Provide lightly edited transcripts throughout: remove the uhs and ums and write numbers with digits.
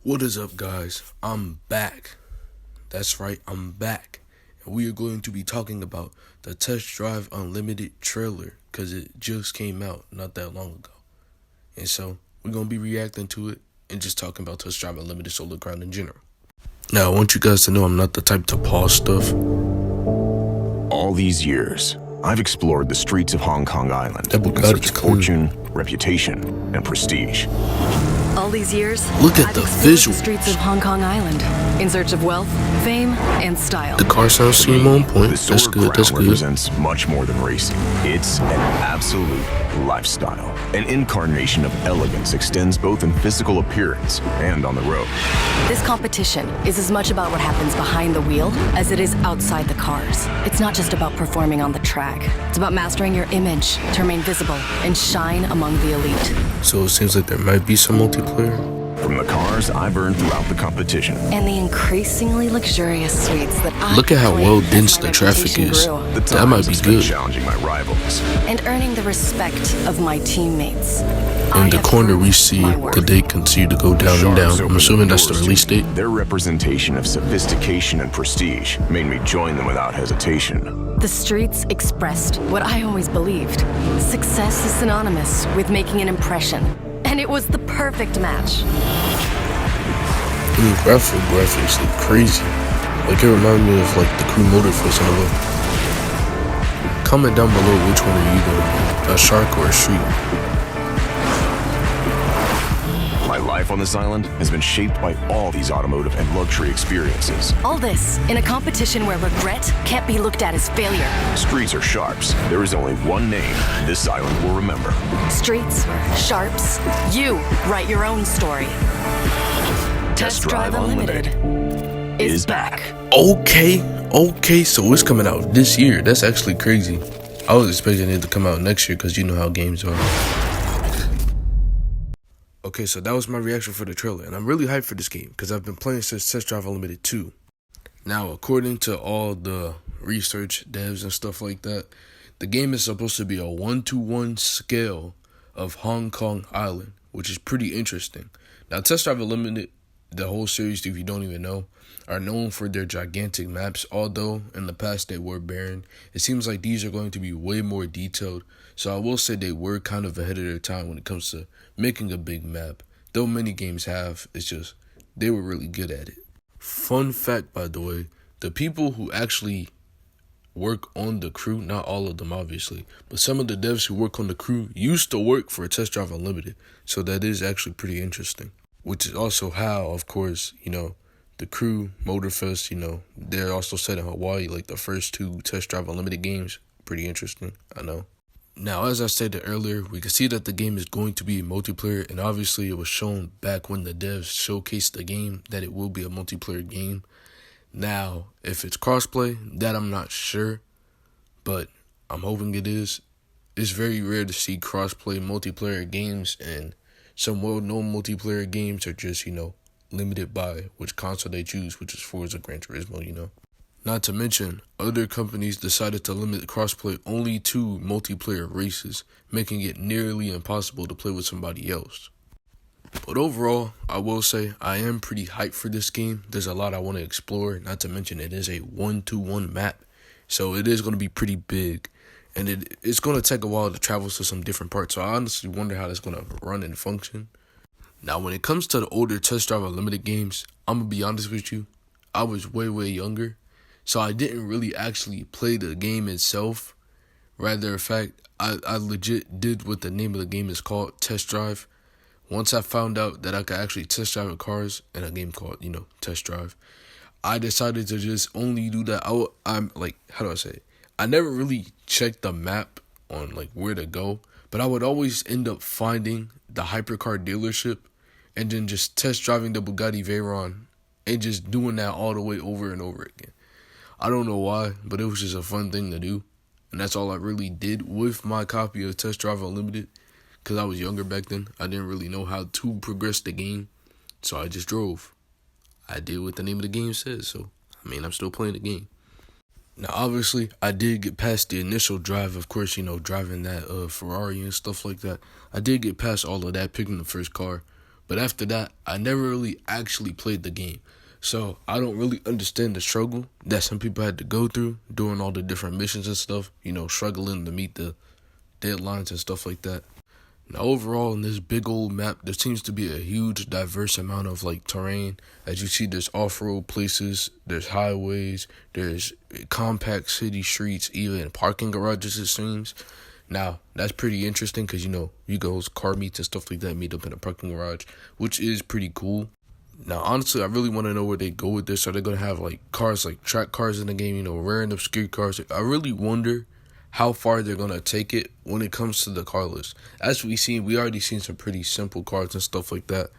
What is up, guys? I'm back. That's right, I'm back. And we are going to be talking about the Test Drive Unlimited trailer because it just came out not that long ago. And so we're going to be reacting to it and just talking about Test Drive Unlimited Solar Ground in general. Now, I want you guys to know I'm not the type to pause stuff. All these years, I've explored the streets of Hong Kong Island That in Bugatti's search of clean. fortune, reputation, and prestige. All these years, Look at I've the explored visuals. the streets of Hong Kong Island in search of wealth, fame, and style. The car sounds seem on point. The That's Solar good, that's Crown good. represents much more than racing. It's an absolute lifestyle. An incarnation of elegance extends both in physical appearance and on the road. This competition is as much about what happens behind the wheel as it is outside the cars. It's not just about performing on the track. It's about mastering your image to remain visible and shine among the elite. So it seems like there might be some multiplayer. From the cars I've earned throughout the competition, And the increasingly luxurious suites that I Look at how claimed well as dense my the traffic reputation is. grew. the That might times be I spent good. challenging my rivals. And earning the respect of my teammates. In the corner, we see the date continue to go down and down. I'm assuming that's the release date. Their representation of sophistication and prestige made me join them without hesitation. The streets expressed what I always believed. Success is synonymous with making an impression. And it was the perfect match. I mean, graphics look crazy. Like, it reminded me of like the Crew Motorfest in a way. Comment down below which one are you going, a shark or a street? My life on this island has been shaped by all these automotive and luxury experiences. All this in a competition where regret can't be looked at as failure. Streets are sharps. There is only one name this island will remember. Streets, sharps, you write your own story. Test Drive Unlimited is back. Okay, so it's coming out this year. That's actually crazy. I was expecting it to come out next year because you know how games are. Okay, so that was my reaction for the trailer, and I'm really hyped for this game because I've been playing since Test Drive Unlimited 2. Now, according to all the research, devs, and stuff like that, the game is supposed to be a 1-to-1 scale of Hong Kong Island, which is pretty interesting. Now, Test Drive Unlimited, the whole series, if you don't even know, are known for their gigantic maps, although in the past they were barren. It seems like these are going to be way more detailed, so I will say they were kind of ahead of their time when it comes to making a big map. Though many games have, it's just they were really good at it. Fun fact, by the way, the people who actually work on the crew, not all of them obviously, but some of the devs who work on the crew used to work for Test Drive Unlimited, so that is actually pretty interesting. Which is also how, of course, the Crew Motorfest, they're also set in Hawaii, like the first two Test Drive Unlimited games. Pretty interesting, I know. Now, as I stated earlier, we can see that the game is going to be multiplayer, and obviously it was shown back when the devs showcased the game that it will be a multiplayer game. Now, if it's crossplay, that I'm not sure, but I'm hoping it is. It's very rare to see crossplay multiplayer games, and some well-known multiplayer games are just, limited by which console they choose, which is Forza Gran Turismo, Not to mention, other companies decided to limit crossplay only to multiplayer races, making it nearly impossible to play with somebody else. But overall, I will say I am pretty hyped for this game. There's a lot I want to explore, not to mention it is a 1-to-1 map, so it is going to be pretty big. And it's going to take a while to travel to some different parts, so I honestly wonder how that's going to run and function. Now, when it comes to the older Test Drive Unlimited games, I'm going to be honest with you, I was way younger, so I didn't really actually play the game itself. Rather of fact, I legit did what the name of the game is called, Test Drive. Once I found out that I could actually test drive cars in a game called, Test Drive, I decided to just only do that. I'm like, how do I say it? I never really checked the map on like where to go, but I would always end up finding the hypercar dealership and then just test driving the Bugatti Veyron and just doing that all the way over and over again. I don't know why, but it was just a fun thing to do, and that's all I really did with my copy of Test Drive Unlimited because I was younger back then. I didn't really know how to progress the game, so I just drove. I did what the name of the game says, so I'm still playing the game. Now, obviously, I did get past the initial drive, of course, driving that Ferrari and stuff like that. I did get past all of that, picking the first car. But after that, I never really actually played the game. So I don't really understand the struggle that some people had to go through doing all the different missions and stuff, struggling to meet the deadlines and stuff like that. Now, overall, in this big old map, there seems to be a huge, diverse amount of terrain. As you see, there's off-road places, there's highways, there's compact city streets, even parking garages, it seems. Now, that's pretty interesting because, you go car meets and stuff like that meet up in a parking garage, which is pretty cool. Now, honestly, I really want to know where they go with this. Are they going to have, cars, track cars in the game, rare and obscure cars? I really wonder how far they're going to take it when it comes to the car list. As we already seen some pretty simple cars and stuff like that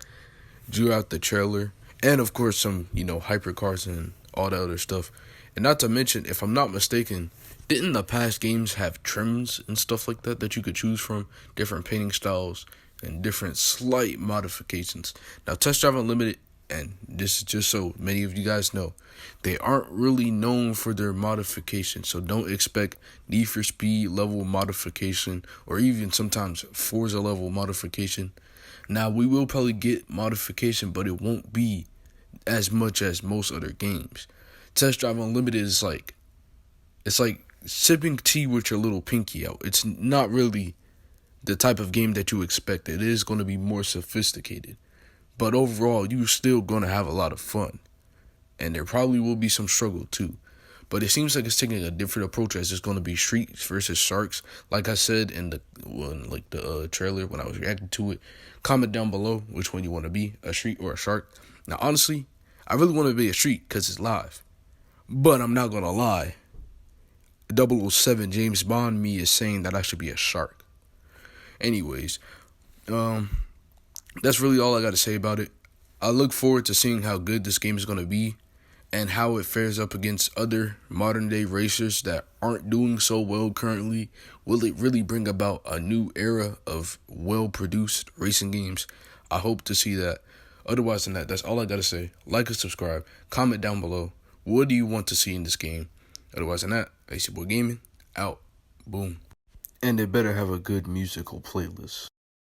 throughout the trailer. And, of course, some, hyper cars and all that other stuff. And not to mention, if I'm not mistaken, didn't the past games have trims and stuff like that you could choose from? Different painting styles and different slight modifications. Now, Test Drive Unlimited, and this is just so many of you guys know, they aren't really known for their modifications. So don't expect Need for Speed level modification or even sometimes Forza level modification. Now, we will probably get modification, but it won't be as much as most other games. Test Drive Unlimited is it's like sipping tea with your little pinky out. It's not really the type of game that you expect. It is going to be more sophisticated. But overall, you're still going to have a lot of fun. And there probably will be some struggle too. But it seems like it's taking a different approach, as it's going to be streets versus sharks. Like I said in the trailer when I was reacting to it. Comment down below which one you want to be, a street or a shark. Now, honestly, I really want to be a street because it's live. But I'm not going to lie. 007 James Bond me is saying that I should be a shark. Anyways, that's really all I got to say about it. I look forward to seeing how good this game is going to be and how it fares up against other modern day racers that aren't doing so well currently. Will it really bring about a new era of well-produced racing games? I hope to see that. Otherwise than that, that's all I got to say. Like and subscribe. Comment down below. What do you want to see in this game? Otherwise than that, AC Boy Gaming, out. Boom. And they better have a good musical playlist.